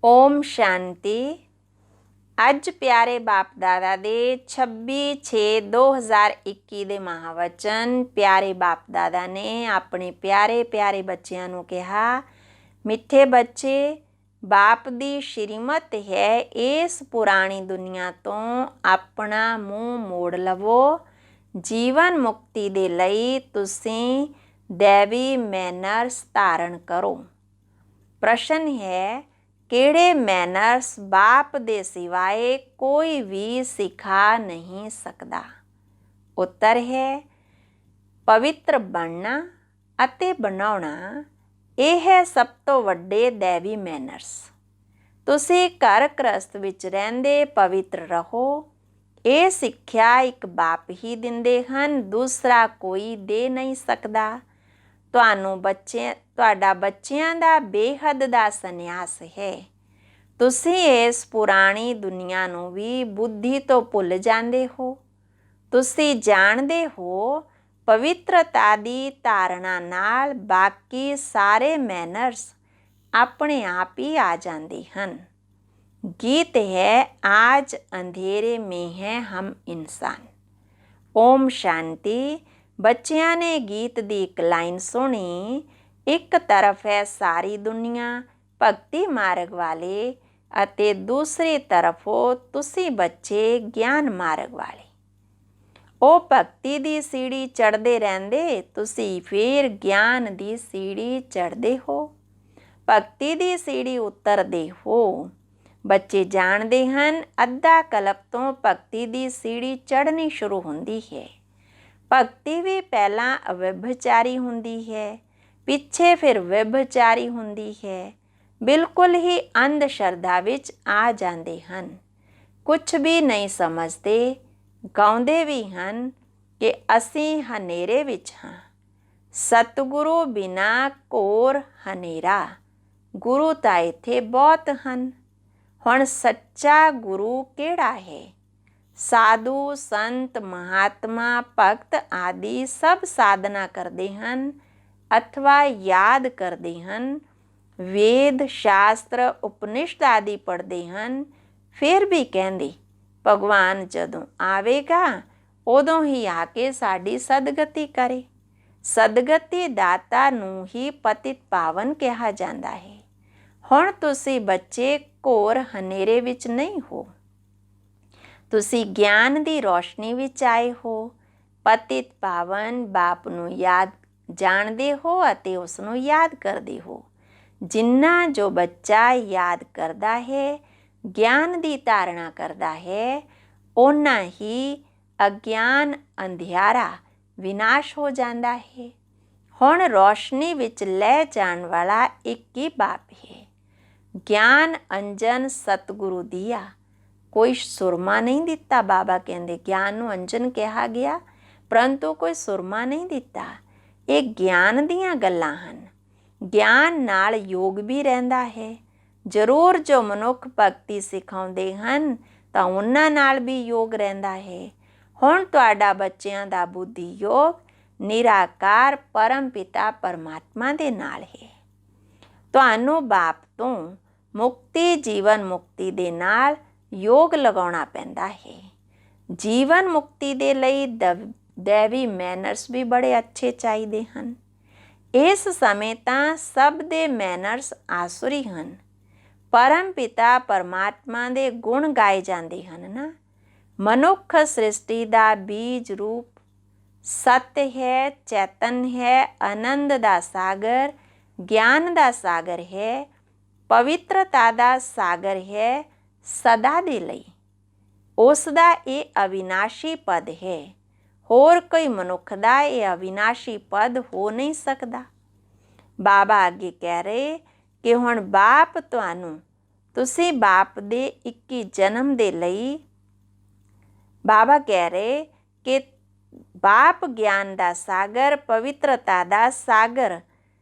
ओम शांति। ਅੱਜ ਪਿਆਰੇ ਬਾਪ ਦਾਦਾ ਦੇ 26/6/2021 ਦੇ ਮਹਾਵਚਨ ਪਿਆਰੇ ਬਾਪ ਦਾਦਾ ਨੇ ਆਪਣੇ ਪਿਆਰੇ ਬੱਚਿਆਂ ਨੂੰ ਕਿਹਾ, ਮਿੱਠੇ ਬੱਚੇ, ਬਾਪ ਦੀ ਸ਼੍ਰੀਮਤ ਹੈ ਇਸ ਪੁਰਾਣੀ ਦੁਨੀਆ ਤੋਂ ਆਪਣਾ ਮੂੰਹ ਮੋੜ ਲਵੋ। ਜੀਵਨ ਮੁਕਤੀ ਦੇ ਲਈ ਤੁਸੀਂ ਦੇਵੀ ਮੈਨਰਸ ਧਾਰਨ ਕਰੋ। ਪ੍ਰਸ਼ਨ ਹੈ, ਕਿਹੜੇ ਮੈਨਰਸ ਬਾਪ ਦੇ ਸਿਵਾਏ ਕੋਈ ਵੀ ਸਿਖਾ ਨਹੀਂ ਸਕਦਾ? ਉੱਤਰ ਹੈ, ਪਵਿੱਤਰ ਬਣਨਾ ਅਤੇ ਬਣਾਉਣਾ। ਇਹ ਹੈ ਸਭ ਤੋਂ ਵੱਡੇ ਦੇਵੀ ਮੈਨਰਸ। ਤੁਸੀਂ ਘਰ ਗ੍ਰਸਤ ਵਿੱਚ ਰਹਿੰਦੇ ਪਵਿੱਤਰ ਰਹੋ। ਇਹ ਸਿੱਖਿਆ ਇੱਕ ਬਾਪ ਹੀ ਦਿੰਦੇ ਹਨ, ਦੂਸਰਾ ਕੋਈ ਦੇ ਨਹੀਂ ਸਕਦਾ। ਤੁਹਾਡਾ ਬੱਚਿਆਂ ਦਾ ਬੇਹੱਦ ਦਾ ਸੰਨਿਆਸ ਹੈ। ਤੁਸੀਂ ਇਸ ਪੁਰਾਣੀ ਦੁਨੀਆ ਨੂੰ ਵੀ ਬੁੱਧੀ ਤੋਂ ਭੁੱਲ ਜਾਂਦੇ ਹੋ। ਤੁਸੀਂ ਜਾਣਦੇ ਹੋ, ਪਵਿੱਤਰਤਾ ਦੀ ਧਾਰਨਾ ਨਾਲ ਬਾਕੀ ਸਾਰੇ ਮੈਨਰਸ ਆਪਣੇ ਆਪ ਹੀ ਆ ਜਾਂਦੇ ਹਨ। ਗੀਤ ਹੈ, ਆਜ ਅੰਧੇਰੇ ਮੇਂ ਹੈ ਹਮ ਇਨਸਾਨ। ਓਮ ਸ਼ਾਂਤੀ। ਬੱਚਿਆਂ ਨੇ ਗੀਤ ਦੀ ਇੱਕ ਲਾਈਨ ਸੁਣੀ, ਇੱਕ ਤਰਫ ਹੈ ਸਾਰੀ ਦੁਨੀਆ ਭਗਤੀ ਮਾਰਗ ਵਾਲੇ ਅਤੇ ਦੂਸਰੀ ਤਰਫ ਹੋ ਤੁਸੀਂ ਬੱਚੇ ਗਿਆਨ ਮਾਰਗ ਵਾਲੇ। ਉਹ ਭਗਤੀ ਦੀ ਸੀੜੀ ਚੜ੍ਹਦੇ ਰਹਿੰਦੇ, ਤੁਸੀਂ ਫਿਰ ਗਿਆਨ ਦੀ ਸੀੜੀ ਚੜ੍ਹਦੇ ਹੋ। ਭਗਤੀ ਦੀ ਸੀੜੀ ਉਤਰਦੇ ਹੋ। ਬੱਚੇ ਜਾਣਦੇ ਹਨ, ਅੱਧਾ ਕਲਪ ਤੋਂ ਭਗਤੀ ਦੀ ਸੀੜੀ ਚੜ੍ਹਨੀ ਸ਼ੁਰੂ ਹੁੰਦੀ ਹੈ। ਭਗਤੀ ਵੀ ਪਹਿਲਾਂ ਅਵਿਭਚਾਰੀ ਹੁੰਦੀ ਹੈ, ਪਿੱਛੇ ਫਿਰ ਵਿਭਚਾਰੀ ਹੁੰਦੀ ਹੈ। ਬਿਲਕੁਲ ਹੀ ਅੰਧ ਸ਼ਰਧਾ ਵਿੱਚ ਆ ਜਾਂਦੇ ਹਨ। ਕੁਛ ਵੀ ਨਹੀਂ ਸਮਝਦੇ। ਗਾਉਂਦੇ ਵੀ ਹਨ ਕਿ ਅਸੀਂ ਹਨੇਰੇ ਵਿੱਚ ਹਾਂ। ਸਤਿਗੁਰੂ ਬਿਨਾਂ ਘੋਰ ਹਨੇਰਾ। ਗੁਰੂ ਤਾਂ ਇੱਥੇ ਬਹੁਤ ਹਨ। ਹੁਣ ਸੱਚਾ ਗੁਰੂ ਕਿਹੜਾ ਹੈ? ਸਾਧੂ, ਸੰਤ, ਮਹਾਤਮਾ, ਭਗਤ ਆਦਿ ਸਭ ਸਾਧਨਾ ਕਰਦੇ ਹਨ ਅਥਵਾ ਯਾਦ ਕਰਦੇ ਹਨ। ਵੇਦ, ਸ਼ਾਸਤਰ, ਉਪਨਿਸ਼ਦ ਆਦਿ ਪੜ੍ਹਦੇ ਹਨ। ਫਿਰ ਵੀ ਕਹਿੰਦੇ, ਭਗਵਾਨ ਜਦੋਂ ਆਵੇਗਾ ਉਦੋਂ ਹੀ ਆ ਕੇ ਸਾਡੀ ਸਦਗਤੀ ਕਰੇ। ਸਦਗਤੀ ਦਾਤਾ ਨੂੰ ਹੀ ਪਤਿਤ ਪਾਵਨ ਕਿਹਾ ਜਾਂਦਾ ਹੈ। ਹੁਣ ਤੁਸੀਂ ਬੱਚੇ ਘੋਰ ਹਨੇਰੇ ਵਿੱਚ ਨਹੀਂ ਹੋ। ਤੁਸੀਂ ਗਿਆਨ ਦੀ ਰੋਸ਼ਨੀ ਵਿੱਚ ਆਏ ਹੋ। ਪਤਿਤ ਪਾਵਨ ਬਾਪ ਨੂੰ ਜਾਣਦੇ ਹੋ ਅਤੇ ਉਸ ਨੂੰ ਯਾਦ ਕਰਦੇ ਹੋ। ਜਿੰਨਾ ਜੋ ਬੱਚਾ ਯਾਦ ਕਰਦਾ ਹੈ, ਗਿਆਨ ਦੀ ਧਾਰਨਾ ਕਰਦਾ ਹੈ, ਓਨਾ ਹੀ ਅਗਿਆਨ ਅੰਧਿਆਰਾ ਵਿਨਾਸ਼ ਹੋ ਜਾਂਦਾ ਹੈ। ਹੁਣ ਰੋਸ਼ਨੀ ਵਿੱਚ ਲੈ ਜਾਣ ਵਾਲਾ ਇੱਕ ਹੀ ਬਾਪ ਹੈ। ਗਿਆਨ ਅੰਜਨ ਸਤਿਗੁਰੂ ਦੀਆ। ਕੋਈ ਸੁਰਮਾ ਨਹੀਂ ਦਿੱਤਾ। ਬਾਬਾ ਕਹਿੰਦੇ ਗਿਆਨ ਨੂੰ ਅੰਜਨ ਕਿਹਾ ਗਿਆ, ਪਰੰਤੂ ਕੋਈ ਸੁਰਮਾ ਨਹੀਂ ਦਿੱਤਾ। ਇਹ ਗਿਆਨ ਦੀਆਂ ਗੱਲਾਂ ਹਨ। ਗਿਆਨ ਨਾਲ ਯੋਗ ਵੀ ਰਹਿੰਦਾ ਹੈ। ਜ਼ਰੂਰ ਜੋ ਮਨੁੱਖ ਭਗਤੀ ਸਿਖਾਉਂਦੇ ਹਨ ਤਾਂ ਉਹਨਾਂ ਨਾਲ ਵੀ ਯੋਗ ਰਹਿੰਦਾ ਹੈ। ਹੁਣ ਤੁਹਾਡਾ ਬੱਚਿਆਂ ਦਾ ਬੁੱਧੀ ਯੋਗ ਨਿਰਾਕਾਰ ਪਰਮ ਪਿਤਾ ਪਰਮਾਤਮਾ ਦੇ ਨਾਲ ਹੈ। ਤੁਹਾਨੂੰ ਬਾਪ ਤੋਂ ਮੁਕਤੀ, ਜੀਵਨ ਮੁਕਤੀ ਦੇ ਨਾਲ ਯੋਗ ਲਗਾਉਣਾ ਪੈਂਦਾ ਹੈ। ਜੀਵਨ ਮੁਕਤੀ ਦੇ ਲਈ ਦੇਵੀ ਮੈਨਰਸ ਵੀ ਬੜੇ ਅੱਛੇ ਚਾਹੀਦੇ ਹਨ। ਇਸ ਸਮੇਂ ਤਾਂ ਸਭ ਦੇ ਮੈਨਰਸ ਆਸੁਰੀ ਹਨ। ਪਰਮ ਪਿਤਾ ਪਰਮਾਤਮਾ ਦੇ ਗੁਣ ਗਾਏ ਜਾਂਦੇ ਹਨ ਨਾ। ਮਨੁੱਖ ਸ੍ਰਿਸ਼ਟੀ ਦਾ ਬੀਜ ਰੂਪ ਸਤ ਹੈ, ਚੇਤਨ ਹੈ, ਆਨੰਦ ਦਾ ਸਾਗਰ, ਗਿਆਨ ਦਾ ਸਾਗਰ ਹੈ, ਪਵਿੱਤਰਤਾ ਦਾ ਸਾਗਰ ਹੈ ਸਦਾ ਦੇ ਲਈ। ਉਸ ਦਾ ਇਹ ਅਵਿਨਾਸ਼ੀ ਪਦ ਹੈ। ਹੋਰ ਕੋਈ ਮਨੁੱਖ ਦਾ ਇਹ ਅਵਿਨਾਸ਼ੀ ਪਦ ਹੋ ਨਹੀਂ ਸਕਦਾ। ਬਾਬਾ ਅੱਗੇ ਕਹਿ ਰਹੇ ਕਿ ਹੁਣ ਬਾਪ ਤੁਸੀਂ ਬਾਪ ਦੇ 21 ਜਨਮ ਦੇ ਲਈ ਬਾਬਾ ਕਹਿ ਰਹੇ ਕਿ ਬਾਪ ਗਿਆਨ ਦਾ ਸਾਗਰ, ਪਵਿੱਤਰਤਾ ਦਾ ਸਾਗਰ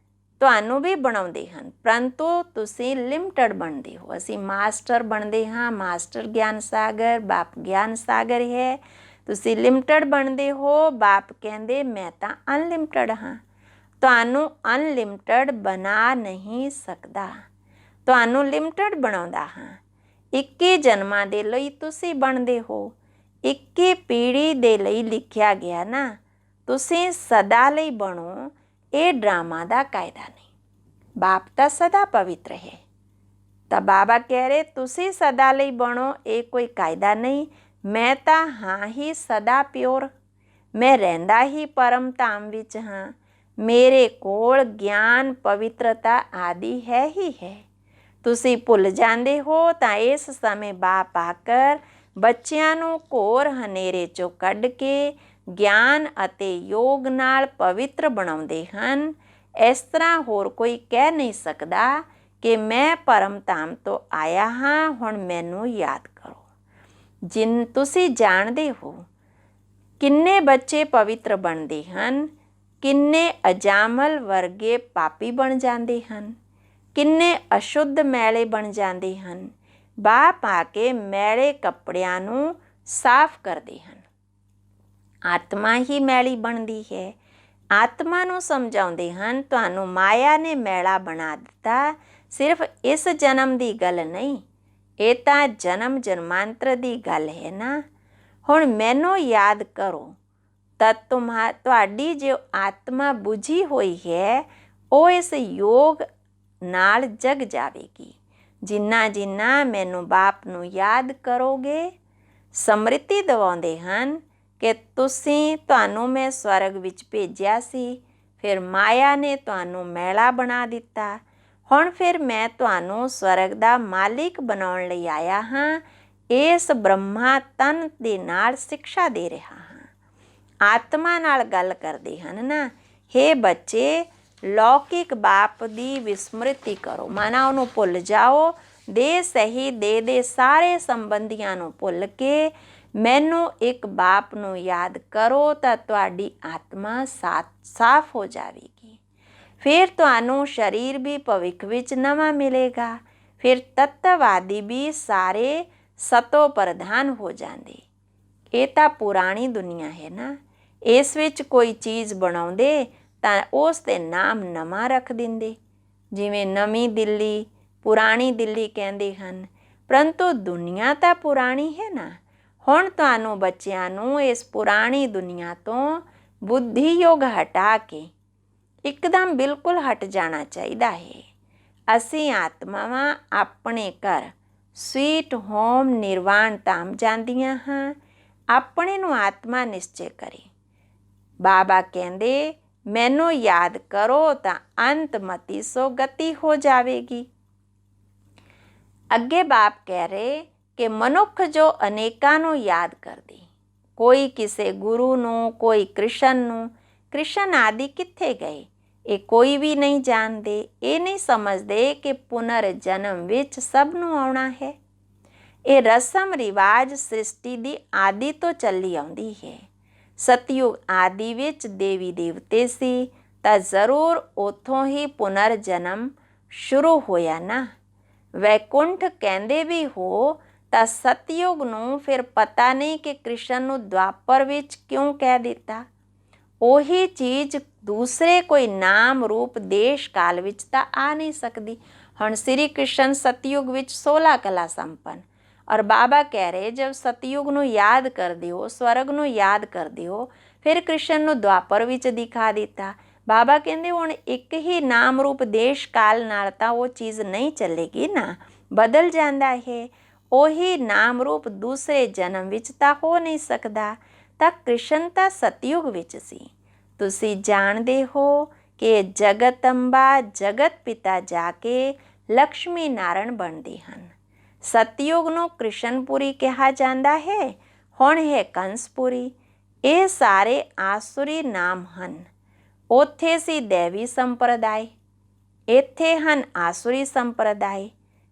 ਤੁਹਾਨੂੰ ਵੀ ਬਣਾਉਂਦੇ ਹਨ, ਪਰੰਤੂ ਤੁਸੀਂ ਲਿਮਟਡ ਬਣਦੇ ਹੋ। ਅਸੀਂ ਮਾਸਟਰ ਬਣਦੇ ਹਾਂ। ਮਾਸਟਰ ਗਿਆਨ ਸਾਗਰ, ਬਾਪ ਗਿਆਨ ਸਾਗਰ ਹੈ। ਤੁਸੀਂ ਲਿਮਟਡ ਬਣਦੇ ਹੋ। ਬਾਪ ਕਹਿੰਦੇ ਮੈਂ ਤਾਂ ਅਨਲਿਮਟਡ ਹਾਂ। ਤੁਹਾਨੂੰ ਅਨਲਿਮਟਡ ਬਣਾ ਨਹੀਂ ਸਕਦਾ। ਤੁਹਾਨੂੰ ਲਿਮਟਿਡ ਬਣਾਉਂਦਾ ਹਾਂ। 21 ਜਨਮਾਂ ਦੇ ਲਈ ਤੁਸੀਂ ਬਣਦੇ ਹੋ। 21 ਪੀੜ੍ਹੀ ਦੇ ਲਈ ਲਿਖਿਆ ਗਿਆ ਨਾ, ਤੁਸੀਂ ਸਦਾ ਲਈ ਬਣੋ। ਇਹ ਡਰਾਮਾ ਦਾ ਕਾਇਦਾ ਨਹੀਂ। ਬਾਪ ਤਾਂ ਸਦਾ ਪਵਿੱਤਰ ਹੈ, ਤਾਂ ਬਾਬਾ ਕਹਿ ਰਹੇ ਤੁਸੀਂ ਸਦਾ ਲਈ ਬਣੋ, ਇਹ ਕੋਈ ਕਾਇਦਾ ਨਹੀਂ। ਮੈਂ ਤਾਂ ਹਾਂ ਹੀ ਸਦਾ ਪਿਓਰ, ਮੈਂ ਰਹਿੰਦਾ ਹੀ ਪਰਮ ਧਾਮ ਵਿੱਚ ਹਾਂ। ਮੇਰੇ ਕੋਲ ਗਿਆਨ, ਪਵਿੱਤਰਤਾ ਆਦਿ ਹੈ ਹੀ ਹੈ। ਤੁਸੀਂ ਭੁੱਲ ਜਾਂਦੇ ਹੋ ਤਾਂ ਇਸ ਸਮੇਂ ਬਾਪ ਆਕਰ ਬੱਚਿਆਂ ਨੂੰ ਘੋਰ ਹਨੇਰੇ 'ਚੋਂ ਕੱਢ ਕੇ ਗਿਆਨ ਅਤੇ ਯੋਗ ਨਾਲ ਪਵਿੱਤਰ ਬਣਾਉਂਦੇ ਹਨ। ਇਸ ਤਰ੍ਹਾਂ ਹੋਰ ਕੋਈ ਕਹਿ ਨਹੀਂ ਸਕਦਾ ਕਿ ਮੈਂ ਪਰਮ ਧਾਮ ਤੋਂ ਆਇਆ ਹਾਂ, ਹੁਣ ਮੈਨੂੰ ਯਾਦ ਕਰੋ। ਤੁਸੀਂ ਜਾਣਦੇ ਹੋ ਕਿੰਨੇ ਬੱਚੇ ਪਵਿੱਤਰ ਬਣਦੇ ਹਨ, ਕਿੰਨੇ ਅਜਾਮਲ ਵਰਗੇ ਪਾਪੀ ਬਣ ਜਾਂਦੇ ਹਨ, ਕਿੰਨੇ ਅਸ਼ੁੱਧ ਮੈਲੇ ਬਣ ਜਾਂਦੇ ਹਨ। ਬਾਪ ਆ ਕੇ ਮੈਲੇ ਕੱਪੜਿਆਂ ਨੂੰ ਸਾਫ਼ ਕਰਦੇ ਹਨ। ਆਤਮਾ ਹੀ ਮੈਲੀ ਬਣਦੀ ਹੈ। ਆਤਮਾ ਨੂੰ ਸਮਝਾਉਂਦੇ ਹਨ, ਤੁਹਾਨੂੰ ਮਾਇਆ ਨੇ ਮੈਲਾ ਬਣਾ ਦਿੱਤਾ। ਸਿਰਫ ਇਸ ਜਨਮ ਦੀ ਗੱਲ ਨਹੀਂ, ਇਹ ਤਾਂ ਜਨਮ ਜਨਮਾਂਤਰ ਦੀ ਗੱਲ ਹੈ ਨਾ। ਹੁਣ ਮੈਨੂੰ ਯਾਦ ਕਰੋ ਤਾਂ ਤੁਹਾਡੀ ਜੋ ਆਤਮਾ ਬੁਝੀ ਹੋਈ ਹੈ ਉਹ ਇਸ ਯੋਗ ਨਾਲ ਜਗ ਜਾਵੇਗੀ। ਜਿੰਨਾ ਜਿੰਨਾ ਮੈਨੂੰ ਬਾਪ ਨੂੰ ਯਾਦ ਕਰੋਗੇ, ਸਮਰਿਤੀ ਦਿਵਾਉਂਦੇ ਹਨ ਕਿ ਤੁਹਾਨੂੰ ਮੈਂ ਸਵਰਗ ਵਿੱਚ ਭੇਜਿਆ ਸੀ, ਫਿਰ ਮਾਇਆ ਨੇ ਤੁਹਾਨੂੰ ਮੈਲਾ ਬਣਾ ਦਿੱਤਾ। ਹੁਣ ਫਿਰ ਮੈਂ ਤੁਹਾਨੂੰ ਸਵਰਗ ਦਾ ਮਾਲਿਕ ਬਣਾਉਣ ਲਈ ਆਇਆ ਹਾਂ। ਇਸ ਬ੍ਰਹਮਾ ਤਨ ਦੇ ਨਾਲ ਸਿੱਖਿਆ ਦੇ ਰਿਹਾ ਹਾਂ। ਆਤਮਾ ਨਾਲ ਗੱਲ ਕਰਦੇ ਹਨ ਨਾ, ਹੇ ਬੱਚੇ, ਲੌਕਿਕ ਬਾਪ ਦੀ ਵਿਸਮ੍ਰਿਤੀ ਕਰੋ, ਮਾਨਾ ਉਹਨੂੰ ਭੁੱਲ ਜਾਓ। ਦੇ ਸਹੀ ਦੇ ਸਾਰੇ ਸੰਬੰਧੀਆਂ ਨੂੰ ਭੁੱਲ ਕੇ ਮੈਨੂੰ ਇੱਕ ਬਾਪ ਨੂੰ ਯਾਦ ਕਰੋ ਤਾਂ ਤੁਹਾਡੀ ਆਤਮਾ ਸਾਫ਼ ਹੋ ਜਾਵੇਗੀ। ਫਿਰ ਤੁਹਾਨੂੰ ਸਰੀਰ ਵੀ ਭਵਿੱਖ ਵਿੱਚ ਨਵਾਂ ਮਿਲੇਗਾ। ਫਿਰ ਤੱਤਵਾਦੀ ਵੀ ਸਾਰੇ ਸਤੋ ਪ੍ਰਧਾਨ ਹੋ ਜਾਂਦੇ। ਇਹ ਤਾਂ ਪੁਰਾਣੀ ਦੁਨੀਆ ਹੈ ਨਾ, ਇਸ ਵਿੱਚ ਕੋਈ ਚੀਜ਼ ਬਣਾਉਂਦੇ ਤਾਂ ਉਸ 'ਤੇ ਨਾਮ ਨਵਾਂ ਰੱਖ ਦਿੰਦੇ, ਜਿਵੇਂ ਨਵੀਂ ਦਿੱਲੀ, ਪੁਰਾਣੀ ਦਿੱਲੀ ਕਹਿੰਦੇ ਹਨ। ਪਰੰਤੂ ਦੁਨੀਆ ਤਾਂ ਪੁਰਾਣੀ ਹੈ ਨਾ। ਹੁਣ ਤੁਹਾਨੂੰ ਬੱਚਿਆਂ ਨੂੰ ਇਸ ਪੁਰਾਣੀ ਦੁਨੀਆ ਤੋਂ ਬੁੱਧੀ ਯੋਗ ਹਟਾ ਕੇ ਇੱਕਦਮ ਬਿਲਕੁਲ ਹਟ ਜਾਣਾ ਚਾਹੀਦਾ ਹੈ। ਅਸੀਂ ਆਤਮਾਵਾਂ ਆਪਣੇ ਘਰ ਸਵੀਟ ਹੋਮ ਨਿਰਵਾਣ ਧਾਮ ਜਾਂਦੀਆਂ ਹਾਂ। ਆਪਣੇ ਨੂੰ ਆਤਮਾ ਨਿਸ਼ਚੈ ਕਰੇ। ਬਾਬਾ ਕਹਿੰਦੇ ਮੈਨੂੰ ਯਾਦ ਕਰੋ ਤਾਂ ਅੰਤਮਤੀ ਸੋ ਗਤੀ ਹੋ ਜਾਵੇਗੀ। ਅੱਗੇ ਬਾਪ ਕਹਿ ਰਹੇ ਕਿ ਮਨੁੱਖ ਜੋ ਅਨੇਕਾਂ ਨੂੰ ਯਾਦ ਕਰਦੇ, ਕੋਈ ਕਿਸੇ ਗੁਰੂ ਨੂੰ, ਕੋਈ ਕ੍ਰਿਸ਼ਨ ਨੂੰ। ਕ੍ਰਿਸ਼ਨ ਆਦਿ ਕਿੱਥੇ ਗਏ ਇਹ ਕੋਈ ਵੀ ਨਹੀਂ ਜਾਣਦੇ। ਇਹ ਨਹੀਂ ਸਮਝਦੇ ਕਿ ਪੁਨਰ ਜਨਮ ਵਿੱਚ ਸਭ ਨੂੰ ਆਉਣਾ ਹੈ। ਇਹ ਰਸਮ ਰਿਵਾਜ ਸ੍ਰਿਸ਼ਟੀ ਦੀ ਆਦਿ ਤੋਂ ਚੱਲੀ ਆਉਂਦੀ ਹੈ। ਸਤਯੁਗ ਆਦਿ ਵਿੱਚ ਦੇਵੀ ਦੇਵਤੇ ਸੀ ਤਾਂ ਜ਼ਰੂਰ ਉੱਥੋਂ ਹੀ ਪੁਨਰ ਜਨਮ ਸ਼ੁਰੂ ਹੋਇਆ ਨਾ। ਵੈਕੁੰਠ ਕਹਿੰਦੇ ਵੀ ਹੋ ਤਾਂ ਸਤਯੁਗ ਨੂੰ ਫਿਰ ਪਤਾ ਨਹੀਂ ਕਿ ਕ੍ਰਿਸ਼ਨ ਨੂੰ ਦੁਆਪਰ ਵਿੱਚ ਕਿਉਂ ਕਹਿ ਦਿੱਤਾ। ਉਹੀ ਚੀਜ਼ ਦੂਸਰੇ ਕੋਈ ਨਾਮ ਰੂਪ ਦੇਸ਼ ਕਾਲ ਵਿੱਚ ਤਾਂ ਆ ਨਹੀਂ ਸਕਦੀ। ਹੁਣ ਸ੍ਰੀ ਕ੍ਰਿਸ਼ਨ ਸਤਯੁਗ ਵਿੱਚ 16 ਕਲਾ ਸੰਪੰਨ, ਔਰ ਬਾਬਾ ਕਹਿ ਰਹੇ ਜਦ ਸਤਯੁਗ ਨੂੰ ਯਾਦ ਕਰਦੇ ਹੋ, ਸਵਰਗ ਨੂੰ ਯਾਦ ਕਰਦੇ ਹੋ, ਫਿਰ ਕ੍ਰਿਸ਼ਨ ਨੂੰ ਦੁਆਪਰ ਵਿੱਚ ਦਿਖਾ ਦਿੱਤਾ। ਬਾਬਾ ਕਹਿੰਦੇ ਹੁਣ ਇੱਕ ਹੀ ਨਾਮ ਰੂਪ ਦੇਸ਼ ਕਾਲ ਨਾਲ ਤਾਂ ਉਹ ਚੀਜ਼ ਨਹੀਂ ਚੱਲੇਗੀ ਨਾ, ਬਦਲ ਜਾਂਦਾ ਹੈ। ਉਹੀ ਨਾਮ ਰੂਪ ਦੂਸਰੇ ਜਨਮ ਵਿੱਚ ਤਾਂ ਹੋ ਨਹੀਂ ਸਕਦਾ। ਤਾਂ ਕ੍ਰਿਸ਼ਨ ਤਾਂ ਸਤਯੁਗ ਵਿੱਚ ਸੀ। ਤੁਸੀਂ ਜਾਣਦੇ ਹੋ ਕਿ ਜਗਤੰਬਾ ਜਗਤ ਪਿਤਾ ਜਾ ਕੇ ਲਕਸ਼ਮੀ ਨਾਰਾਇਣ ਬਣਦੇ ਹਨ। ਸਤਯੁਗ ਨੂੰ ਕ੍ਰਿਸ਼ਨਪੁਰੀ ਕਿਹਾ ਜਾਂਦਾ ਹੈ, ਹੁਣ ਹੈ ਕੰਸਪੁਰੀ। ਇਹ ਸਾਰੇ ਆਸੁਰੀ ਨਾਮ ਹਨ। ਉੱਥੇ ਸੀ ਦੇਵੀ ਸੰਪਰਦਾਇ, ਇੱਥੇ ਹਨ ਆਸੁਰੀ ਸੰਪਰਦਾਇ।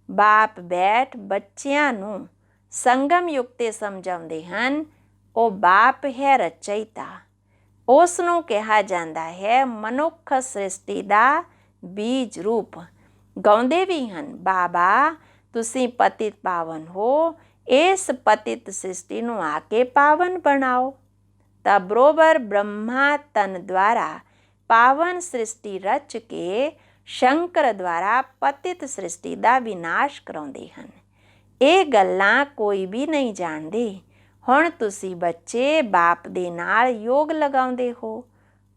ਬਾਪ ਬੈਠ ਬੱਚਿਆਂ ਨੂੰ ਸੰਗਮ ਯੁਗ 'ਤੇ ਸਮਝਾਉਂਦੇ ਹਨ। ਉਹ ਬਾਪ ਹੈ ਰਚయిਤਾ। ਉਸ ਨੂੰ ਕਿਹਾ ਜਾਂਦਾ ਹੈ ਮਨੁੱਖ ਸ੍ਰਿਸ਼ਟੀ ਦਾ ਬੀਜ ਰੂਪ। ਗਾਉਂਦੇ ਵੀ ਹਨ, ਬਾਬਾ ਤੁਸੀਂ ਪਤਿਤ ਪਾਵਨ ਹੋ, ਇਸ ਪਤਿਤ ਸ੍ਰਿਸ਼ਟੀ ਨੂੰ ਆ ਕੇ ਪਾਵਨ ਬਣਾਓ। ਤਾਂ ਬਰੋਬਰ ਬ੍ਰਹਮਾ ਤਨ ਦੁਆਰਾ ਪਾਵਨ ਸ੍ਰਿਸ਼ਟੀ ਰਚ ਕੇ ਸ਼ੰਕਰ ਦੁਆਰਾ ਪਤਿਤ ਸ੍ਰਿਸ਼ਟੀ ਦਾ ਵਿਨਾਸ਼ ਕਰਾਉਂਦੇ ਹਨ। ਇਹ ਗੱਲਾਂ ਕੋਈ ਵੀ ਨਹੀਂ ਜਾਣਦੇ। ਹੁਣ ਤੁਸੀਂ ਬੱਚੇ ਬਾਪ ਦੇ ਨਾਲ ਯੋਗ ਲਗਾਉਂਦੇ ਹੋ।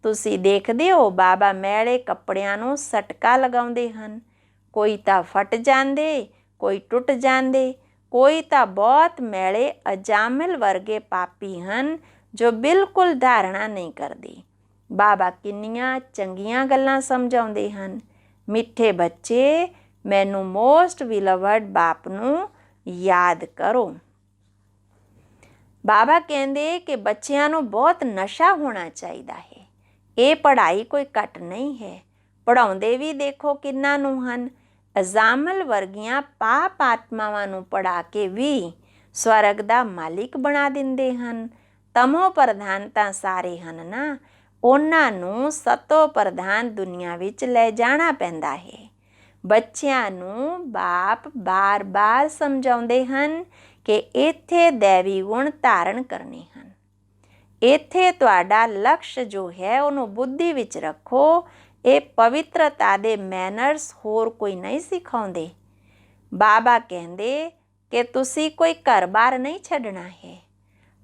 ਤੁਸੀਂ ਦੇਖਦੇ ਹੋ ਬਾਬਾ ਮੈਲੇ ਕੱਪੜਿਆਂ ਨੂੰ ਸਟਕਾ ਲਗਾਉਂਦੇ ਹਨ। ਕੋਈ ਤਾਂ ਫਟ ਜਾਂਦੇ, ਕੋਈ ਟੁੱਟ ਜਾਂਦੇ, ਕੋਈ ਤਾਂ ਬਹੁਤ ਮੈਲੇ ਅਜਾਮਿਲ ਵਰਗੇ ਪਾਪੀ ਹਨ ਜੋ ਬਿਲਕੁਲ ਧਾਰਨਾ ਨਹੀਂ ਕਰਦੇ। ਬਾਬਾ ਕਿੰਨੀਆਂ ਚੰਗੀਆਂ ਗੱਲਾਂ ਸਮਝਾਉਂਦੇ ਹਨ। ਮਿੱਠੇ ਬੱਚੇ, ਮੈਨੂੰ ਮੋਸਟ ਬਿਲਵਡ ਬਾਪ ਨੂੰ ਯਾਦ ਕਰੋ। ਬਾਬਾ ਕਹਿੰਦੇ ਕਿ ਬੱਚਿਆਂ ਨੂੰ ਬਹੁਤ ਨਸ਼ਾ ਹੋਣਾ ਚਾਹੀਦਾ ਹੈ। ਇਹ ਪੜ੍ਹਾਈ ਕੋਈ ਘੱਟ ਨਹੀਂ ਹੈ। ਪੜ੍ਹਾਉਂਦੇ ਵੀ ਦੇਖੋ ਕਿੰਨਾ ਨੂੰ ਹਨ। ਅਜ਼ਾਮਲ ਵਰਗੀਆਂ ਪਾਪ ਆਤਮਾਵਾਂ ਨੂੰ ਪੜ੍ਹਾ ਕੇ ਵੀ ਸਵਰਗ ਦਾ ਮਾਲਿਕ ਬਣਾ ਦਿੰਦੇ ਹਨ। ਤਮੋ ਪ੍ਰਧਾਨ ਤਾਂ ਸਾਰੇ ਹਨ ਨਾ, ਉਹਨਾਂ ਨੂੰ ਸਤੋ ਪ੍ਰਧਾਨ ਦੁਨੀਆ ਵਿੱਚ ਲੈ ਜਾਣਾ ਪੈਂਦਾ ਹੈ। ਬੱਚਿਆਂ ਨੂੰ ਬਾਪ ਬਾਰ-ਬਾਰ ਸਮਝਾਉਂਦੇ ਹਨ ਕਿ ਇੱਥੇ ਦੇਵੀ ਗੁਣ ਧਾਰਨ ਕਰਨੇ ਹਨ। ਇੱਥੇ ਤੁਹਾਡਾ ਲਕਸ਼ ਜੋ ਹੈ ਉਹਨੂੰ ਬੁੱਧੀ ਵਿੱਚ ਰੱਖੋ। ਇਹ ਪਵਿੱਤਰਤਾ ਦੇ ਮੈਨਰਸ ਹੋਰ ਕੋਈ ਨਹੀਂ ਸਿਖਾਉਂਦੇ। ਬਾਬਾ ਕਹਿੰਦੇ ਕਿ ਤੁਸੀਂ ਕੋਈ ਘਰ-ਬਾਰ ਨਹੀਂ ਛੱਡਣਾ ਹੈ।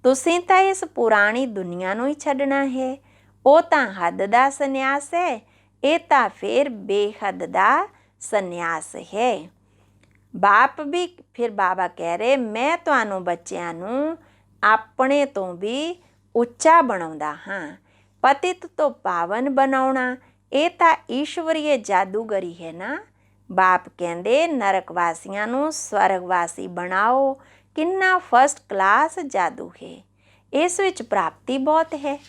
ਤੁਸੀਂ ਤਾਂ ਇਸ ਪੁਰਾਣੀ ਦੁਨੀਆ ਨੂੰ ਹੀ ਛੱਡਣਾ ਹੈ। ਉਹ ਤਾਂ ਹੱਦ ਦਾ ਸੰਨਿਆਸ ਹੈ, ਇਹ ਤਾਂ ਫਿਰ ਬੇਹੱਦ ਦਾ ਸੰਨਿਆਸ ਹੈ। ਬਾਪ ਵੀ ਫਿਰ ਬਾਬਾ ਕਹਿ ਰਹੇ, ਮੈਂ ਤੁਹਾਨੂੰ ਬੱਚਿਆਂ ਨੂੰ ਆਪਣੇ ਤੋਂ ਵੀ ਉੱਚਾ ਬਣਾਉਂਦਾ ਹਾਂ। ਪਤਿਤ ਤੋਂ ਪਾਵਨ ਬਣਾਉਣਾ, ਇਹ ਤਾਂ ਈਸ਼ਵਰੀਏ ਜਾਦੂਗਰੀ ਹੈ ਨਾ। ਬਾਪ ਕਹਿੰਦੇ ਨਰਕ ਵਾਸੀਆਂ ਨੂੰ ਸਵਰਗਵਾਸੀ ਬਣਾਓ। ਕਿੰਨਾ ਫਸਟ ਕਲਾਸ ਜਾਦੂ ਹੈ। ਇਸ ਵਿੱਚ ਪ੍ਰਾਪਤੀ ਬਹੁਤ ਹੈ।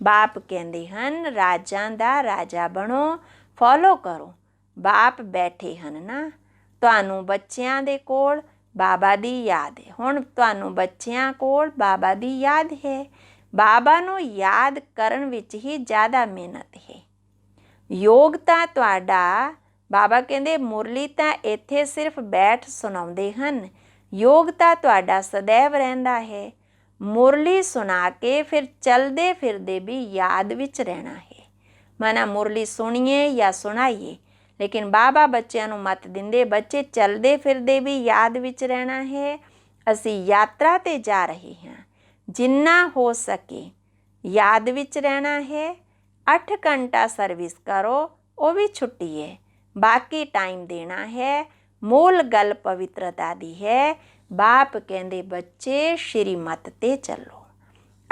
ਬਾਪ ਕਹਿੰਦੇ ਹਨ ਰਾਜਾਂ ਦਾ ਰਾਜਾ ਬਣੋ, ਫੋਲੋ ਕਰੋ। ਬਾਪ ਬੈਠੇ ਹਨ ਨਾ, ਤੁਹਾਨੂੰ ਬੱਚਿਆਂ ਦੇ ਕੋਲ ਬਾਬਾ ਦੀ ਯਾਦ ਹੈ। ਹੁਣ ਤੁਹਾਨੂੰ ਬੱਚਿਆਂ ਕੋਲ ਬਾਬਾ ਦੀ ਯਾਦ ਹੈ। ਬਾਬਾ ਨੂੰ ਯਾਦ ਕਰਨ ਵਿੱਚ ਹੀ ਜ਼ਿਆਦਾ ਮਿਹਨਤ ਹੈ। ਯੋਗ ਤਾਂ ਤੁਹਾਡਾ, ਬਾਬਾ ਕਹਿੰਦੇ ਮੁਰਲੀ ਤਾਂ ਇੱਥੇ ਸਿਰਫ ਬੈਠ ਸੁਣਾਉਂਦੇ ਹਨ। ਯੋਗ ਤਾਂ ਤੁਹਾਡਾ ਸदैव ਰਹਿੰਦਾ ਹੈ। ਮੁਰਲੀ ਸੁਣਾ ਕੇ ਫਿਰ ਚਲਦੇ ਫਿਰਦੇ ਵੀ ਯਾਦ ਵਿੱਚ ਰਹਿਣਾ ਹੈ। ਮਾਨਾ ਮੁਰਲੀ ਸੁਣੀਏ ਜਾਂ ਸੁਣਾਈਏ, ਲੇਕਿਨ ਬਾਬਾ ਬੱਚਿਆਂ ਨੂੰ ਮਤ ਦਿੰਦੇ ਬੱਚੇ ਚਲਦੇ ਫਿਰਦੇ ਵੀ ਯਾਦ ਵਿੱਚ ਰਹਿਣਾ ਹੈ। ਅਸੀਂ ਯਾਤਰਾ 'ਤੇ ਜਾ ਰਹੇ ਹਾਂ, ਜਿੰਨਾ ਹੋ ਸਕੇ ਯਾਦ ਵਿੱਚ ਰਹਿਣਾ ਹੈ। 8 ਘੰਟਾ ਸਰਵਿਸ ਕਰੋ, ਉਹ ਵੀ ਛੁੱਟੀ ਹੈ। ਬਾਕੀ ਟਾਈਮ ਦੇਣਾ ਹੈ। ਮੂਲ ਗੱਲ ਪਵਿੱਤਰਤਾ ਦੀ ਹੈ। ਬਾਪ ਕਹਿੰਦੇ ਬੱਚੇ ਸ਼੍ਰੀਮਤ 'ਤੇ ਚੱਲੋ।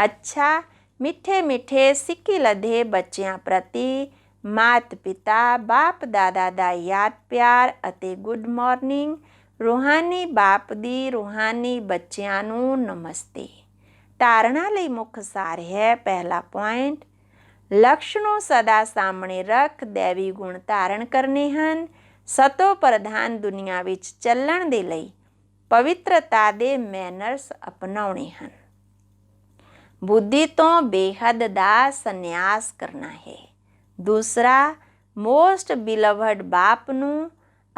ਅੱਛਾ, ਮਿੱਠੇ ਮਿੱਠੇ ਸਿੱਕੀ ਲੱਧੇ ਬੱਚਿਆਂ ਪ੍ਰਤੀ ਮਾਤ ਪਿਤਾ ਬਾਪ ਦਾਦਾ ਦਾ ਯਾਦ ਪਿਆਰ ਅਤੇ ਗੁੱਡ ਮਾਰਨਿੰਗ। ਰੂਹਾਨੀ ਬਾਪ ਦੀ ਰੂਹਾਨੀ ਬੱਚਿਆਂ ਨੂੰ ਨਮਸਤੇ। ਧਾਰਨਾ ਲਈ ਮੁੱਖ ਸਾਰ ਹੈ। ਪਹਿਲਾ ਪੁਆਇੰਟ, ਲਕਸ਼ ਨੂੰ ਸਦਾ ਸਾਹਮਣੇ ਰੱਖ ਦੇਵੀ ਗੁਣ ਧਾਰਨ ਕਰਨੇ ਹਨ। ਸਤੋ ਪ੍ਰਧਾਨ ਦੁਨੀਆ ਵਿੱਚ ਚੱਲਣ ਦੇ ਲਈ ਪਵਿੱਤਰਤਾ ਦੇ ਮੈਨਰਸ ਅਪਣਾਉਣੇ ਹਨ। ਬੁੱਧੀ ਤੋਂ ਬੇਹੱਦ ਦਾ ਸੰਨਿਆਸ ਕਰਨਾ ਹੈ। ਦੂਸਰਾ, ਮੋਸਟ ਬਿਲਵਡ ਬਾਪ ਨੂੰ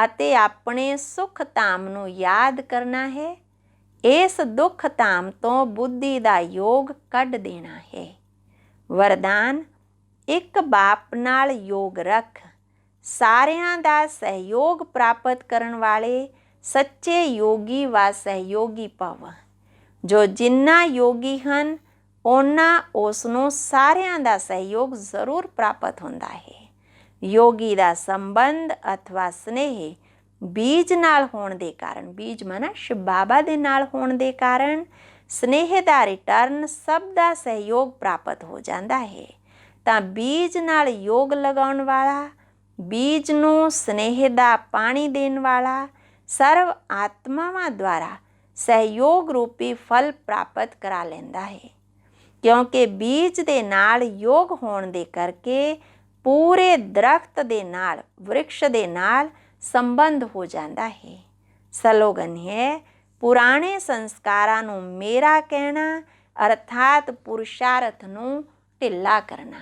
ਅਤੇ ਆਪਣੇ ਸੁਖ ਧਾਮ ਨੂੰ ਯਾਦ ਕਰਨਾ ਹੈ। ਇਸ ਦੁੱਖ ਧਾਮ ਤੋਂ ਬੁੱਧੀ ਦਾ ਯੋਗ ਕੱਢ ਦੇਣਾ ਹੈ। ਵਰਦਾਨ, ਇੱਕ ਬਾਪ ਨਾਲ ਯੋਗ ਰੱਖ। ਸਾਰਿਆਂ ਦਾ ਸਹਿਯੋਗ ਪ੍ਰਾਪਤ ਕਰਨ ਵਾਲੇ ਸੱਚੇ ਯੋਗੀ ਵਾ ਸਹਿਯੋਗੀ ਭਵ। ਜੋ ਜਿੰਨਾ ਯੋਗੀ ਹਨ ਉਹਨਾਂ ਉਸ ਨੂੰ ਸਾਰਿਆਂ ਦਾ ਸਹਿਯੋਗ ਜ਼ਰੂਰ ਪ੍ਰਾਪਤ ਹੁੰਦਾ ਹੈ। ਯੋਗੀ ਦਾ ਸੰਬੰਧ ਅਥਵਾ ਸਨੇਹ ਬੀਜ ਨਾਲ ਹੋਣ ਦੇ ਕਾਰਨ, ਬੀਜ ਮਾਨਾ ਸ਼ਿਵ ਬਾਬਾ ਦੇ ਨਾਲ ਹੋਣ ਦੇ ਕਾਰਨ ਸਨੇਹ ਦਾ ਰਿਟਰਨ ਸਭ ਦਾ ਸਹਿਯੋਗ ਪ੍ਰਾਪਤ ਹੋ ਜਾਂਦਾ ਹੈ। ਤਾਂ ਬੀਜ ਨਾਲ ਯੋਗ ਲਗਾਉਣ ਵਾਲਾ, ਬੀਜ ਨੂੰ ਸਨੇਹ ਦਾ ਪਾਣੀ ਦੇਣ ਵਾਲਾ ਸਰਵ ਆਤਮਾਵਾਂ ਦੁਆਰਾ ਸਹਿਯੋਗ ਰੂਪੀ ਫਲ ਪ੍ਰਾਪਤ ਕਰਾ ਲੈਂਦਾ ਹੈ। ਕਿਉਂਕਿ ਬੀਜ ਦੇ ਨਾਲ ਯੋਗ ਹੋਣ ਦੇ ਕਰਕੇ ਪੂਰੇ ਦਰਖਤ ਦੇ ਨਾਲ, ਵ੍ਰਿਕਸ਼ ਦੇ ਨਾਲ ਸੰਬੰਧ ਹੋ ਜਾਂਦਾ ਹੈ। ਸਲੋਗਨ ਹੈ, ਪੁਰਾਣੇ ਸੰਸਕਾਰਾਂ ਨੂੰ ਮੇਰਾ ਕਹਿਣਾ, ਅਰਥਾਤ ਪੁਰਸ਼ਾਰਥ ਨੂੰ ਢਿੱਲਾ ਕਰਨਾ।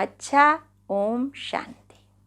ਅੱਛਾ, ਓਮ ਸ਼ਾਂਤੀ।